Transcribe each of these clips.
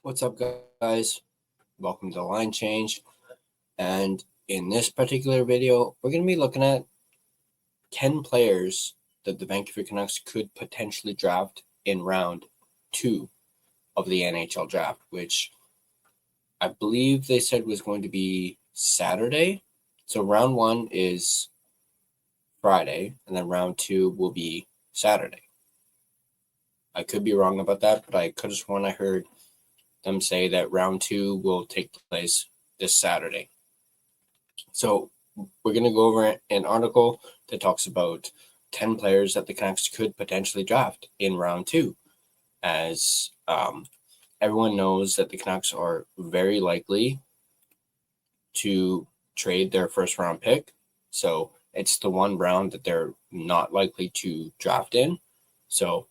What's up, guys? Welcome to Line Change. And in this particular video, we're going to be looking at 10 players that the Vancouver Canucks could potentially draft in round 2 of the NHL Draft, which I believe they said was going to be Saturday. So round 1 is Friday, and then round 2 will be Saturday. I could be wrong about that, but I could have sworn I heard them say that round 2 will take place this Saturday. So we're going to go over an article that talks about 10 players that the Canucks could potentially draft in round 2. As everyone knows that the Canucks are very likely to trade their first round pick. So it's the one round that they're not likely to draft in. So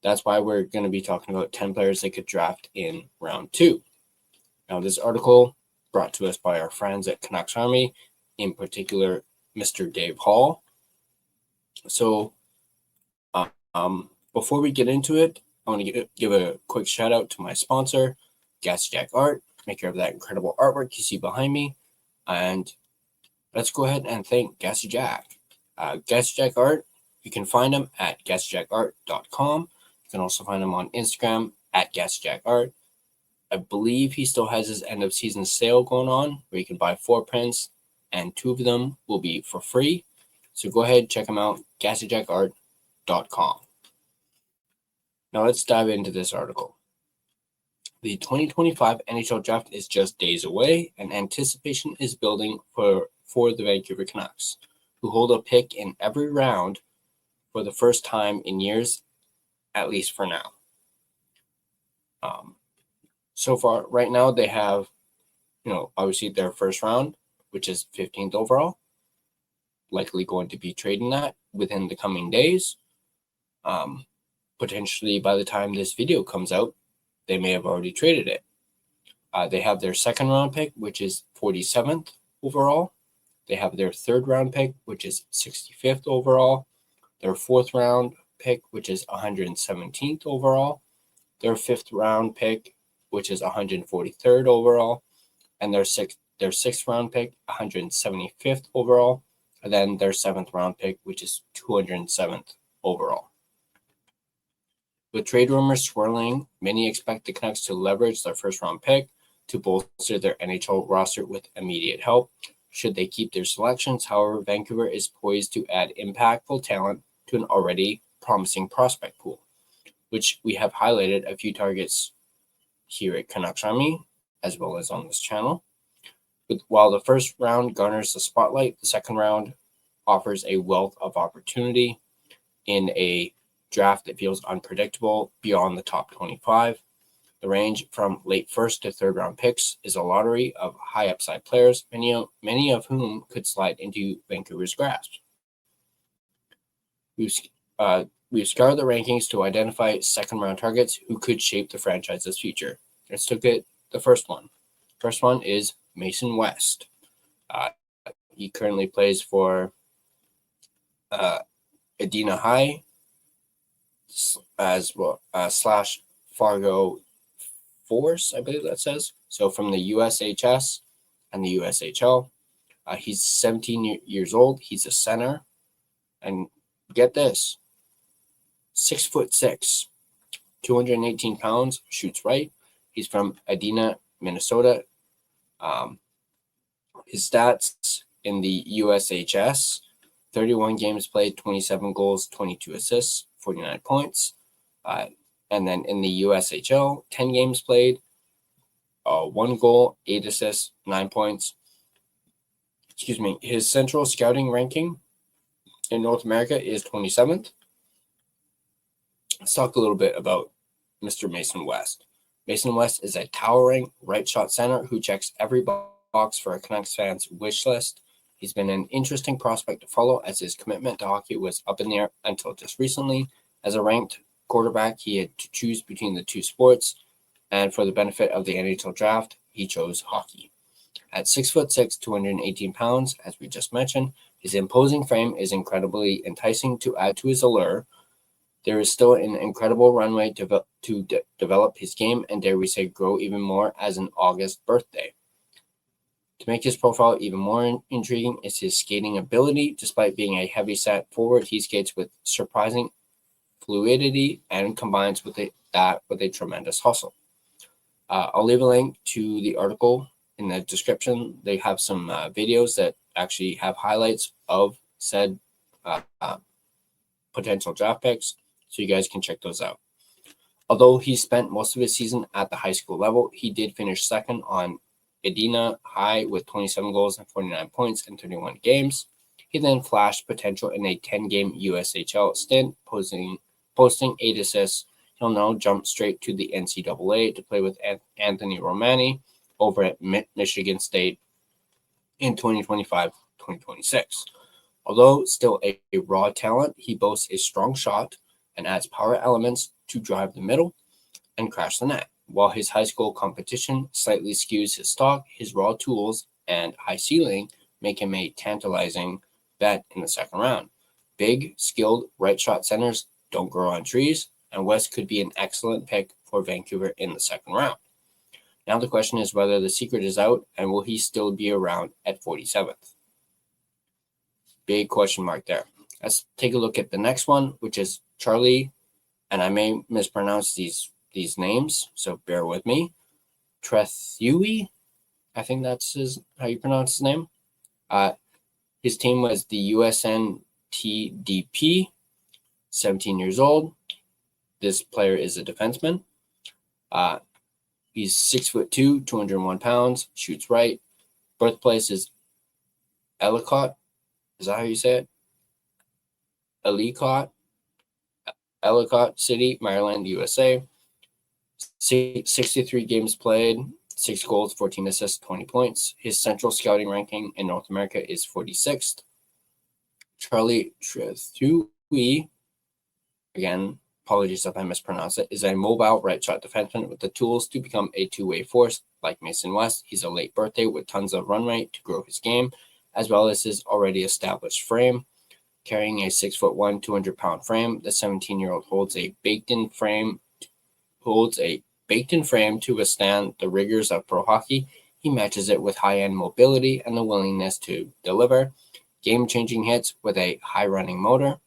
that's why we're going to be talking about 10 players they could draft in round 2. Now, this article brought to us by our friends at Canucks Army, in particular, Mr. Dave Hall. So before we get into it, I want to give a quick shout out to my sponsor, Gassy Jack Art, maker of that incredible artwork you see behind me. And let's go ahead and thank Gassy Jack. Gassy Jack Art, you can find him at gassyjackart.com. You can also find him on Instagram at Gassy Jack Art. I believe he still has his end of season sale going on where you can buy 4 prints and 2 of them will be for free. So go ahead, check him out, gassyjackart.com. Now let's dive into this article. The 2025 NHL Draft is just days away, and anticipation is building for the Vancouver Canucks, who hold a pick in every round for the first time in years, at least for now. So far, right now, they have, obviously their first round, which is 15th overall, likely going to be trading that within the coming days. Potentially by the time this video comes out, they may have already traded it. They have their second round pick, which is 47th overall. They have their third round pick, which is 65th overall. Their fourth round pick, which is 117th overall. Their fifth round pick, which is 143rd overall. And their sixth round pick, 175th overall. And then their seventh round pick, which is 207th overall. With trade rumors swirling, many expect the Canucks to leverage their first round pick to bolster their NHL roster with immediate help, should they keep their selections. However, Vancouver is poised to add impactful talent to an already promising prospect pool, which we have highlighted a few targets here at Canucks Army, as well as on this channel. While the first round garners the spotlight, the second round offers a wealth of opportunity in a draft that feels unpredictable beyond the top 25. The range from late first to third round picks is a lottery of high upside players, many of whom could slide into Vancouver's grasp. We've scoured the rankings to identify second round targets who could shape the franchise's future. Let's look at the first one. First one is Mason West. He currently plays for Edina High as well slash Fargo Force, I believe that says. So from the USHS and the USHL. He's 17 years old. He's a center. And get this, 6'6", 218 pounds, shoots right. He's from Edina, Minnesota. His stats in the USHS, 31 games played, 27 goals, 22 assists, 49 points. And then in the USHL, 10 games played, 1 goal, 8 assists, 9 points. His central scouting ranking in North America is 27th. Let's talk a little bit about Mr. Mason West. Mason West is a towering right shot center who checks every box for a Canucks fan's wish list. He's been an interesting prospect to follow as his commitment to hockey was up in the air until just recently. As a ranked quarterback, he had to choose between the two sports, and for the benefit of the NHL Draft, he chose hockey. At 6'6", 218 pounds, as we just mentioned, his imposing frame is incredibly enticing to add to his allure. There is still an incredible runway to develop his game and, dare we say, grow even more as an August birthday. To make his profile even more intriguing is his skating ability. Despite being a heavy-set forward, he skates with surprising fluidity and combines that with a tremendous hustle. I'll leave a link to the article in the description. They have some videos that actually have highlights of said potential draft picks, so you guys can check those out. Although he spent most of his season at the high school level, he did finish second on Edina High with 27 goals and 49 points in 31 games. He then flashed potential in a 10-game USHL stint, posting 8 assists. He'll now jump straight to the NCAA to play with Anthony Romani over at Michigan State in 2025-2026. Although still a raw talent, he boasts a strong shot and adds power elements to drive the middle and crash the net. While his high school competition slightly skews his stock, his raw tools and high ceiling make him a tantalizing bet in the second round. Big, skilled right shot centers don't grow on trees, and West could be an excellent pick for Vancouver in the second round. Now the question is whether the secret is out and will he still be around at 47th? Big question mark there. Let's take a look at the next one, which is Charlie, and I may mispronounce these names, so bear with me. Trethui, I think that's how you pronounce his name. His team was the USNTDP, 17 years old. This player is a defenseman. He's 6'2", 201 pounds, shoots right. Birthplace is Ellicott. Is that how you say it? Ellicott City, Maryland, USA. 63 games played, 6 goals, 14 assists, 20 points. His central scouting ranking in North America is 46th. Charlie Trethui, again, apologies if I mispronounce it, is a mobile right shot defenseman with the tools to become a two-way force. Like Mason West, he's a late birthday with tons of runway to grow his game, as well as his already established frame. Carrying a 6'1", 200-pound frame, the 17-year-old holds a baked-in frame to withstand the rigors of pro hockey. He matches it with high-end mobility and the willingness to deliver game-changing hits with a high-running motor.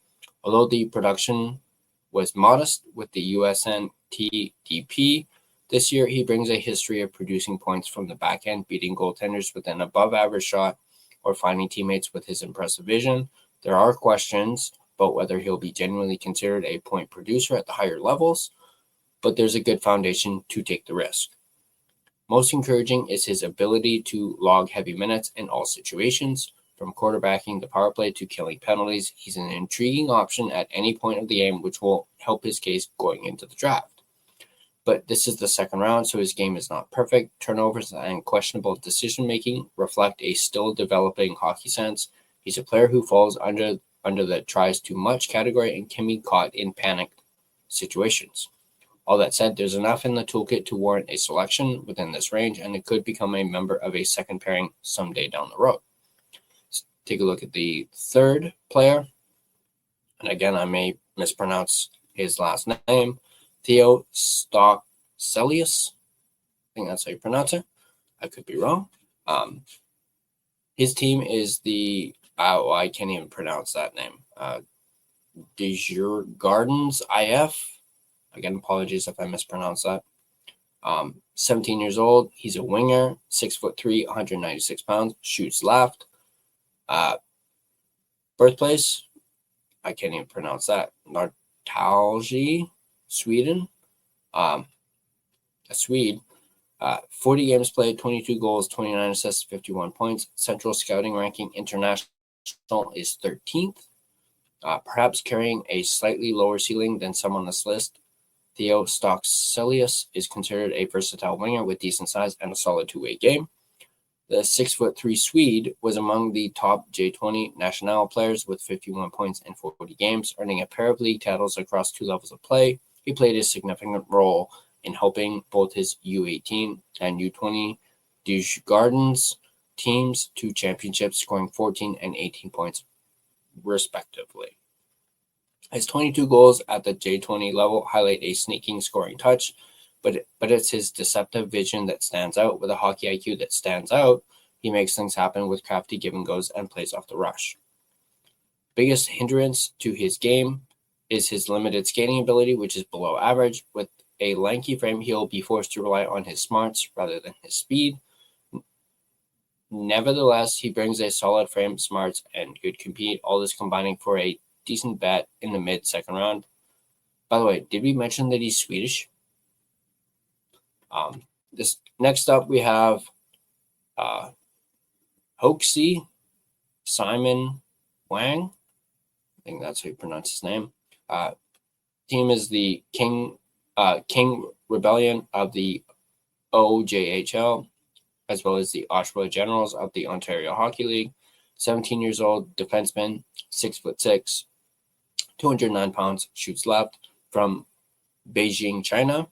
Although the production was modest with the USNTDP, this year he brings a history of producing points from the back end, beating goaltenders with an above-average shot or finding teammates with his impressive vision. There are questions about whether he'll be genuinely considered a point producer at the higher levels, but there's a good foundation to take the risk. Most encouraging is his ability to log heavy minutes in all situations. From quarterbacking the power play to killing penalties, he's an intriguing option at any point of the game, which will help his case going into the draft. But this is the second round, so his game is not perfect. Turnovers and questionable decision-making reflect a still developing hockey sense. He's a player who falls under the tries too much category and can be caught in panicked situations. All that said, there's enough in the toolkit to warrant a selection within this range, and it could become a member of a second pairing someday down the road. Let's take a look at the third player. And again, I may mispronounce his last name. Theo Stockcelius. I think that's how you pronounce it. I could be wrong. His team is the I can't even pronounce that name. Desjardins IF. Again, apologies if I mispronounce that. 17 years old. He's a winger, 6'3", 196 pounds, shoots left. Birthplace, I can't even pronounce that. Norrtälje, Sweden. A Swede. 40 games played, 22 goals, 29 assists, 51 points. Central scouting ranking international is 13th. Perhaps carrying a slightly lower ceiling than some on this list, Theo Stockcelius is considered a versatile winger with decent size and a solid two-way game. The 6'3" Swede was among the top J20 national players with 51 points in 40 games, earning a pair of league titles across 2 levels of play. He played a significant role in helping both his U18 and U20 Desjardins teams to championships, scoring 14 and 18 points respectively. His 22 goals at the J20 level highlight a sneaking scoring touch, but it's his deceptive vision that stands out. With a hockey IQ that stands out, he makes things happen with crafty give-and-goes and plays off the rush. Biggest hindrance to his game is his limited skating ability, which is below average. With a lanky frame, he'll be forced to rely on his smarts rather than his speed. Nevertheless, he brings a solid frame, smarts, and good compete, all this combining for a decent bet in the mid-second round. By the way, did we mention that he's Swedish? This next up, we have Hoaxy Simon Wang. I think that's how you pronounce his name. Team is the King Rebellion of the OJHL, as well as the Oshawa Generals of the Ontario Hockey League. 17 years old, defenseman, 6'6", 209 pounds, shoots left, from Beijing, China.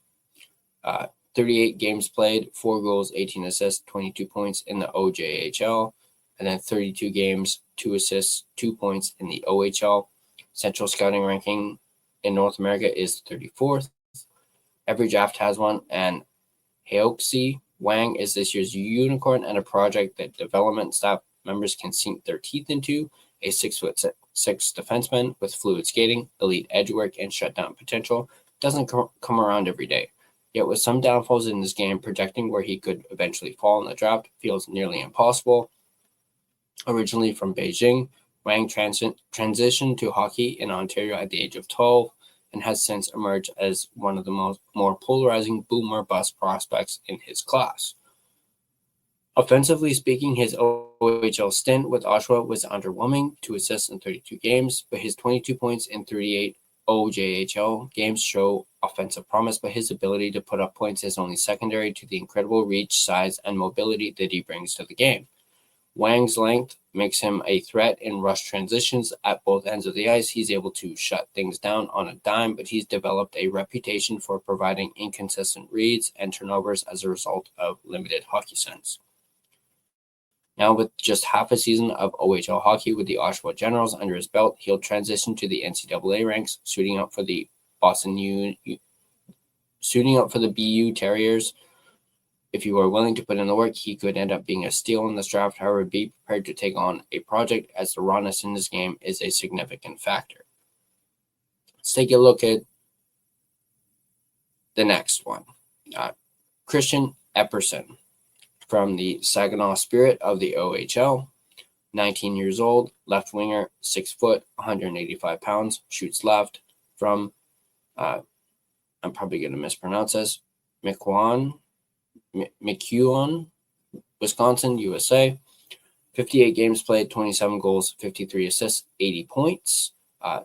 38 games played, 4 goals, 18 assists, 22 points in the OJHL, and then 32 games, 2 assists, 2 points in the OHL. Central Scouting ranking in North America is 34th. Every draft has one, and Heoxi Wang is this year's unicorn and a project that development staff members can sink their teeth into. A 6'6" defenseman with fluid skating, elite edge work, and shutdown potential doesn't come around every day. Yet with some downfalls in this game, projecting where he could eventually fall in the draft feels nearly impossible. Originally from Beijing, Wang transitioned to hockey in Ontario at the age of 12 and has since emerged as one of the more polarizing boomer bust prospects in his class. Offensively speaking, his OHL stint with Oshawa was underwhelming, 2 assists in 32 games, but his 22 points in 38 OJHL games show offensive promise, but his ability to put up points is only secondary to the incredible reach, size, and mobility that he brings to the game. Wang's length makes him a threat in rush transitions at both ends of the ice. He's able to shut things down on a dime, but he's developed a reputation for providing inconsistent reads and turnovers as a result of limited hockey sense. Now, with just half a season of OHL hockey with the Oshawa Generals under his belt, he'll transition to the NCAA ranks, suiting up for the BU Terriers. If you are willing to put in the work, he could end up being a steal in this draft. However, be prepared to take on a project, as the rawness in this game is a significant factor. Let's take a look at the next one. Christian Epperson from the Saginaw Spirit of the OHL. 19 years old, left winger, 6 foot, 185 pounds, shoots left, from, I'm probably going to mispronounce this, McEwen, Wisconsin, USA. 58 games played, 27 goals, 53 assists, 80 points.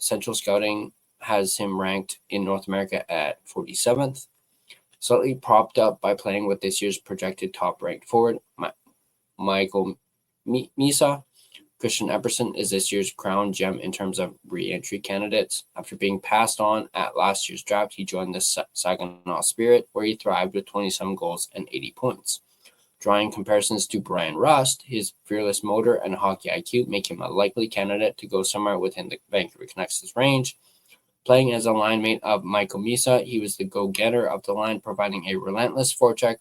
Central Scouting has him ranked in North America at 47th. Slightly propped up by playing with this year's projected top-ranked forward, Michael Misa. Christian Epperson is this year's crown gem in terms of re-entry candidates. After being passed on at last year's draft, he joined the Saginaw Spirit, where he thrived with 27 goals and 80 points. Drawing comparisons to Brian Rust, his fearless motor and hockey IQ make him a likely candidate to go somewhere within the Vancouver Canucks' range. Playing as a line mate of Michael Misa, he was the go-getter of the line, providing a relentless forecheck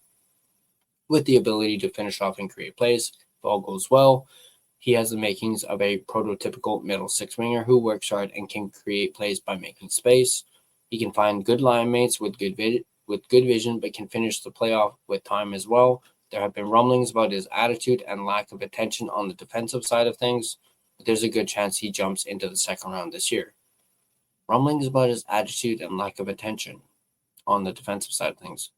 with the ability to finish off and create plays. If all goes well, he has the makings of a prototypical middle six winger who works hard and can create plays by making space. He can find good line mates with good vision, but can finish the playoff with time as well. There have been rumblings about his attitude and lack of attention on the defensive side of things, but there's a good chance he jumps into the second round this year. Rumblings about his attitude and lack of attention on the defensive side of things.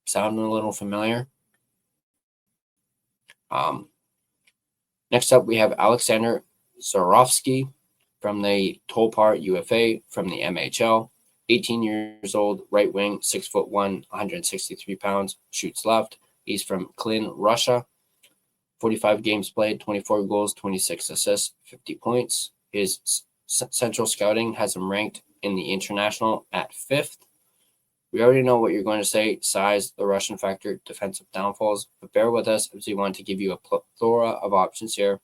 Sounding a little familiar? Next up, we have Alexander Zarovsky from the Tolpar UFA from the MHL. 18 years old, right wing, 6'1", 163 pounds, shoots left. He's from Klin, Russia. 45 games played, 24 goals, 26 assists, 50 points. His Central Scouting has him ranked in the international at 5th. We already know what you're going to say: size, the Russian factor, defensive downfalls, but bear with us as we want to give you a plethora of options here.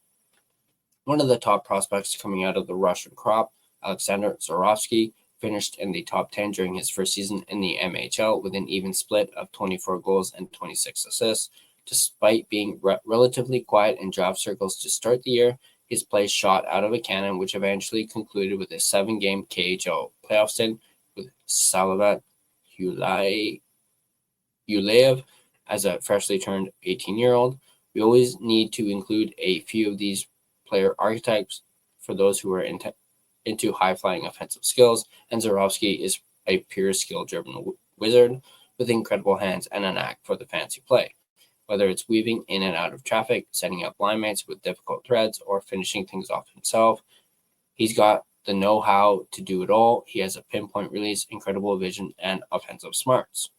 One of the top prospects coming out of the Russian crop, Alexander Zorovsky, finished in the top 10 during his first season in the MHL with an even split of 24 goals and 26 assists. Despite being relatively quiet in draft circles to start the year, his play shot out of a cannon, which eventually concluded with a 7-game KHL playoff stint with Salavat Yuleev as a freshly turned 18-year-old. We always need to include a few of these player archetypes for those who are into high-flying offensive skills, and Zorovsky is a pure skill-driven wizard with incredible hands and a knack for the fancy play. Whether it's weaving in and out of traffic, setting up line mates with difficult threads, or finishing things off himself, he's got the know-how to do it all. He has a pinpoint release, incredible vision, and offensive smarts.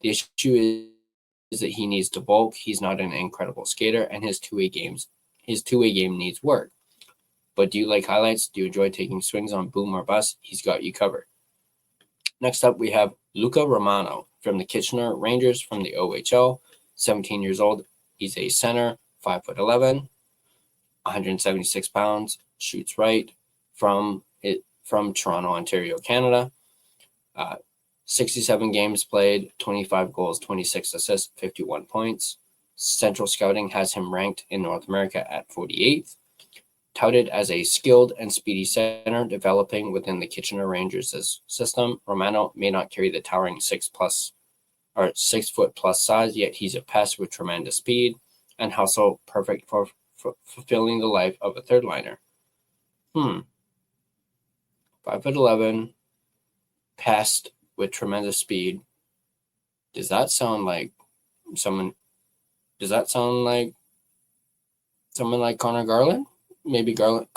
The issue is that he needs to bulk. He's not an incredible skater, and his two-way game needs work. But do you like highlights? Do you enjoy taking swings on boom or bust? He's got you covered. Next up, we have Luca Romano from the Kitchener Rangers from the OHL. 17 years old. He's a center, 5'11", 176 pounds, shoots right from Toronto, Ontario, Canada. 67 games played, 25 goals, 26 assists, 51 points. Central Scouting has him ranked in North America at 48th. Touted as a skilled and speedy center developing within the Kitchener Rangers' system, Romano may not carry the towering 6 foot plus size, yet he's a pest with tremendous speed and hustle, perfect for fulfilling the life of a third liner. 5'11", pest with tremendous speed. Does that sound like someone like Connor Garland? Maybe Garland,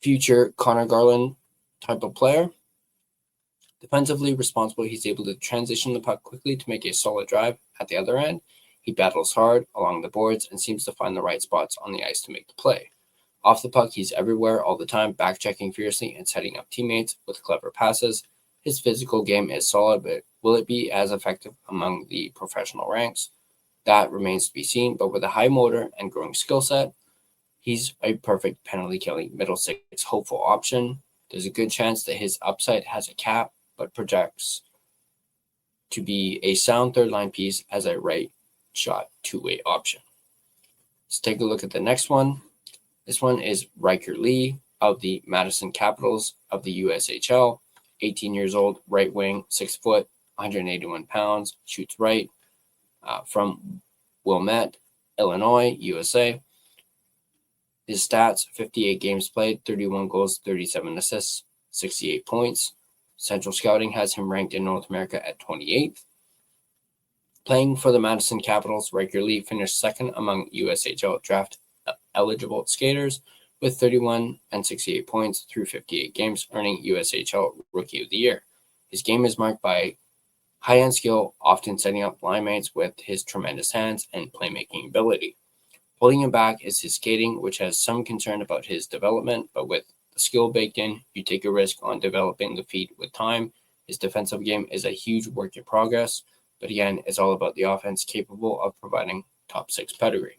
future Connor Garland type of player. Defensively responsible, he's able to transition the puck quickly to make a solid drive at the other end. He battles hard along the boards and seems to find the right spots on the ice to make the play. Off the puck, he's everywhere all the time, back-checking fiercely and setting up teammates with clever passes. His physical game is solid, but will it be as effective among the professional ranks? That remains to be seen, but with a high motor and growing skill set, he's a perfect penalty-killing middle six hopeful option. There's a good chance that his upside has a cap, but projects to be a sound third-line piece as a right-shot two-way option. Let's take a look at the next one. This one is Riker Lee of the Madison Capitals of the USHL. 18 years old, right wing, 6 foot, 181 pounds, shoots right, from Wilmette, Illinois, USA. His stats, 58 games played, 31 goals, 37 assists, 68 points. Central Scouting has him ranked in North America at 28th. Playing for the Madison Capitals, Riker Lee finished second among USHL Draft eligible skaters with 31 and 68 points through 58 games, earning USHL Rookie of the Year. His game is marked by high-end skill, often setting up line mates with his tremendous hands and playmaking ability. Holding him back is his skating, which has some concern about his development, but with the skill baked in, you take a risk on developing the feat with time. His defensive game is a huge work in progress, but again, it's all about the offense capable of providing top 6 pedigree.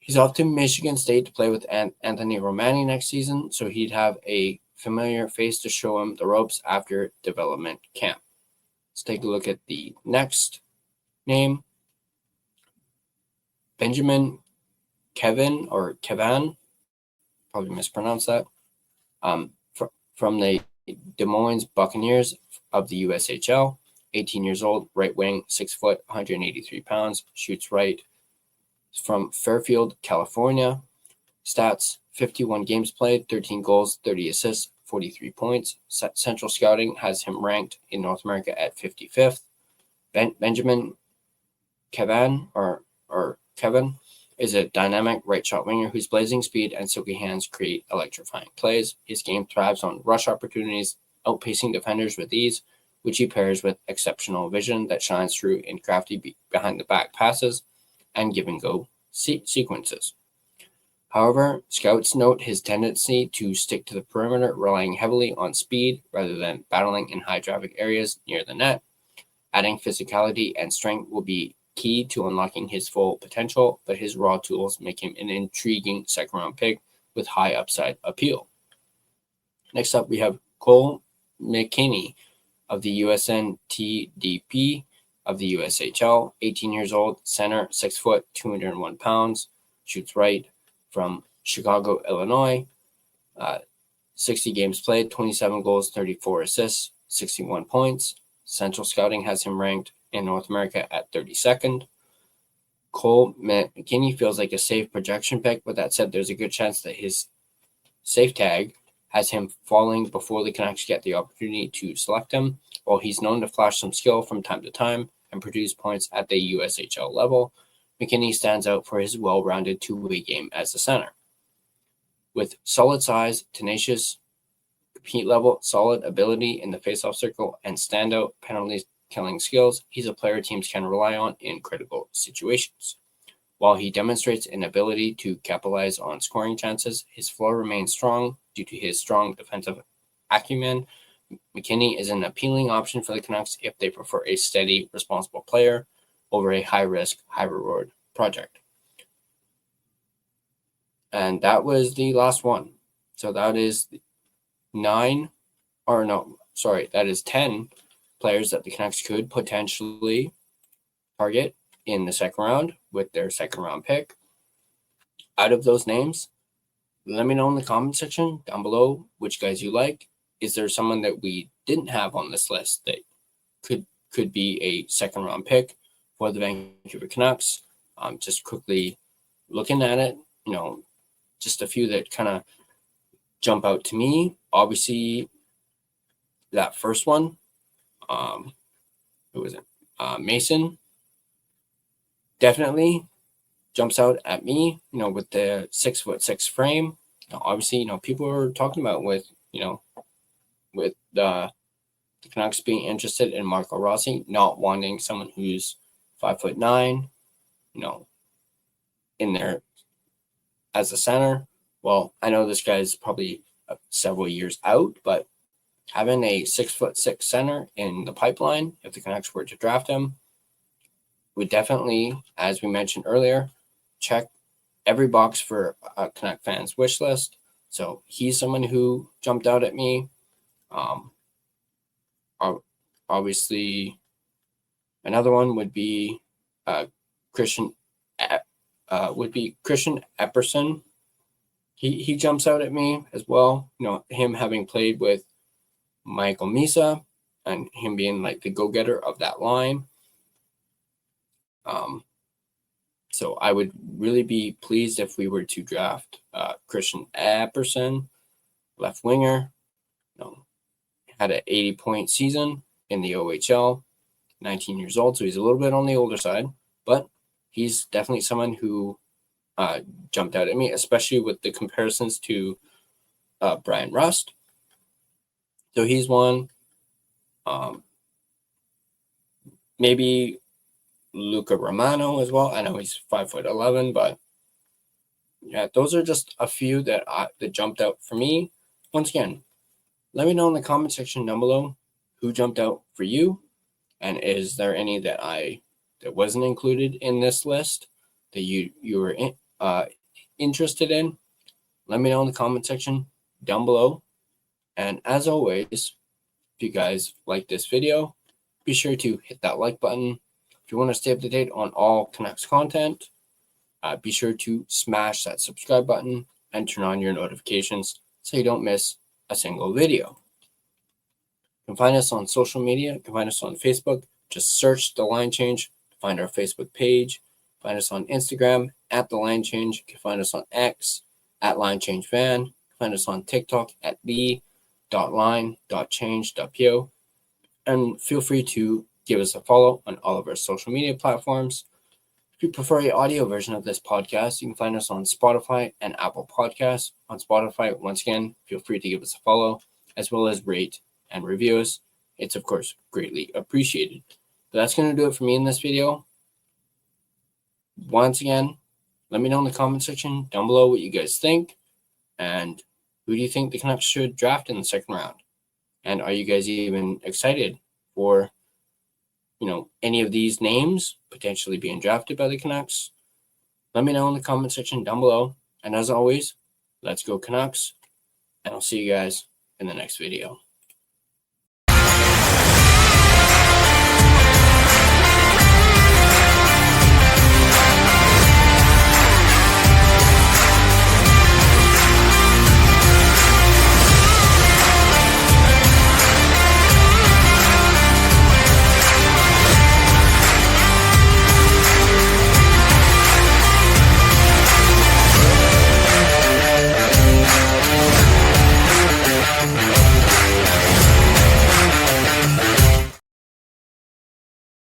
He's off to Michigan State to play with Anthony Romani next season, so he'd have a familiar face to show him the ropes after development camp. Let's take a look at the next name. Benjamin Kevan, probably mispronounced that, from the Des Moines Buccaneers of the USHL. 18 years old, right wing, 6 foot, 183 pounds, shoots right, from Fairfield, California. Stats, 51 games played, 13 goals, 30 assists, 43 points. Central Scouting has him ranked in North America at 55th. Benjamin Kevan, Kevin, is a dynamic right shot winger whose blazing speed and silky hands create electrifying plays. His game thrives on rush opportunities, outpacing defenders with ease, which he pairs with exceptional vision that shines through in crafty behind-the-back passes and give-and-go sequences. However, scouts note his tendency to stick to the perimeter, relying heavily on speed rather than battling in high-traffic areas near the net. Adding physicality and strength will be key to unlocking his full potential, but his raw tools make him an intriguing second-round pick with high upside appeal. Next up, we have Cole McKinney of the USNTDP of the USHL, 18 years old, center, 6 foot, 201 pounds, shoots right, from Chicago, Illinois. 60 games played, 27 goals, 34 assists, 61 points. Central Scouting has him ranked in North America at 32nd. Cole McKinney feels like a safe projection pick, but that said, there's a good chance that his safe tag has him falling before the Canucks get the opportunity to select him. While he's known to flash some skill from time to time and produce points at the USHL level, McKinney stands out for his well-rounded two-way game as a center. With solid size, tenacious compete level, solid ability in the faceoff circle, and standout penalty killing skills, he's a player teams can rely on in critical situations. While he demonstrates an ability to capitalize on scoring chances, his floor remains strong due to his strong defensive acumen. McKinney is an appealing option for the Canucks if they prefer a steady, responsible player over a high-risk, high-reward project. And that was the last one. So that is 10 players that the Canucks could potentially target in the second round with their second round pick. Out of those names, let me know in the comment section down below which guys you like. Is there someone that we didn't have on this list that could be a second round pick for the Vancouver Canucks? Just quickly looking at it, just a few that kind of jump out to me. Obviously, that first one, who was it? Mason definitely jumps out at me, with the 6'6" frame. Obviously, people are talking about with the Canucks being interested in Marco Rossi, not wanting someone who's 5'9", in there as a center. Well, I know this guy's probably several years out, but having a 6'6" center in the pipeline, if the Canucks were to draft him, would definitely, as we mentioned earlier, check every box for a Canuck fans wish list. So he's someone who jumped out at me. Obviously, another one would be Christian Epperson. He jumps out at me as well. Him having played with Michael Misa and him being like the go-getter of that line. So I would really be pleased if we were to draft Christian Epperson, left winger. Had an 80-point season in the OHL, 19 years old, so he's a little bit on the older side, but he's definitely someone who jumped out at me, especially with the comparisons to Brian Rust. So he's one. Maybe Luca Romano as well. I know he's 5'11", but yeah, those are just a few that jumped out for me. Once again, let me know in the comment section down below who jumped out for you, and is there any that wasn't included in this list that you were interested in. Let me know in the comment section down below. And as always, if you guys like this video, be sure to hit that like button. If you want to stay up to date on all Canucks content, be sure to smash that subscribe button and turn on your notifications so you don't miss a single video. You can find us on social media. You can find us on Facebook. Just search The Line Change to find our Facebook page. Find us on Instagram at The Line Change. You can find us on X at Line Change Van. Find us on TikTok at the.line.change.po. And feel free to give us a follow on all of our social media platforms. If you prefer an audio version of this podcast, you can find us on Spotify and Apple Podcasts. On Spotify, once again, feel free to give us a follow, as well as rate and review us. It's, of course, greatly appreciated. But that's going to do it for me in this video. Once again, let me know in the comment section down below what you guys think, and who do you think the Canucks should draft in the second round? And are you guys even excited for any of these names potentially being drafted by the Canucks, let me know in the comment section down below. And as always, let's go Canucks, and I'll see you guys in the next video.